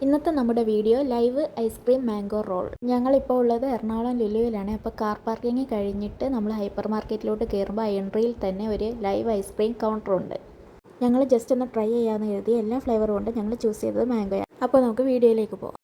ഇന്നത്തെ നമ്മുടെ video live ice cream mango roll. ഞങ്ങളിപ്പോൾ ഉള്ളത് എറണാകുളം ലുലുവിലാണ്. അപ്പോൾ കാർ പാർക്കിംഗ് കഴിഞ്ഞിട്ട് നമ്മൾ ഹൈപ്പർ മാർക്കറ്റിലോട്ട് കയറുമ്പോൾ എൻട്രിയിൽ തന്നെ ഒരു ലൈവ് ഐസ്ക്രീം കൗണ്ടർ ഉണ്ട്. ഞങ്ങൾ ജസ്റ്റ് ഒന്ന് ട്രൈ ചെയ്യാമെന്ന് കരുതി. എല്ലാ ഫ്ലേവറും ഉണ്ട്. ഞങ്ങൾ ചൂസ് ചെയ്തത് മാംഗോയാണ്. അപ്പോൾ നമുക്ക് വീഡിയോയിലേക്ക് പോകാം.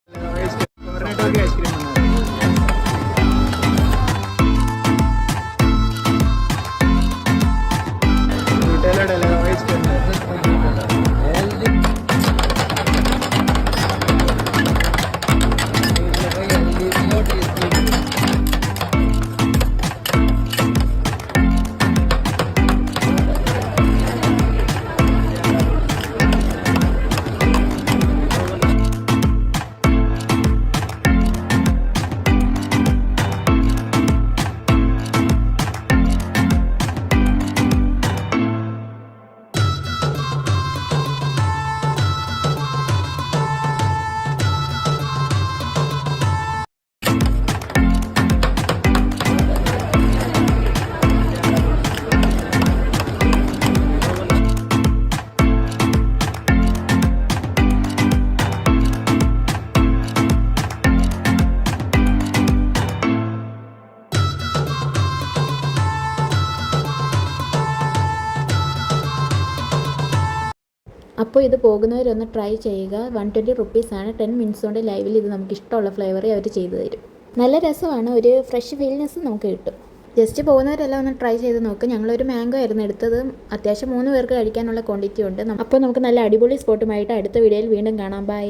അപ്പോൾ ഇത് പോകുന്നവരൊന്ന് ട്രൈ ചെയ്യുക. 120 റുപ്പീസാണ്. 10 മിനിറ്റ്സ് കൊണ്ട് ലൈവിൽ ഇത് നമുക്ക് ഇഷ്ടമുള്ള ഫ്ലേവറേ അവർ ചെയ്തു തരും. നല്ല രസമാണ്. ഒരു ഫ്രഷ് ഫീൽനെസ് നമുക്ക് കിട്ടും. ജസ്റ്റ് പോകുന്നവരെല്ലാം ഒന്ന് ട്രൈ ചെയ്ത് നോക്കും. ഞങ്ങളൊരു മാംഗോ ആയിരുന്നു എടുത്തത്. അത്യാവശ്യം 3 പേർക്ക് കഴിക്കാനുള്ള ക്വാണ്ടിറ്റി ഉണ്ട്. അപ്പോൾ നമുക്ക് നല്ല അടിപൊളി സ്പോട്ടുമായിട്ട് അടുത്ത വീഡിയോയിൽ വീണ്ടും കാണാം. ബൈ.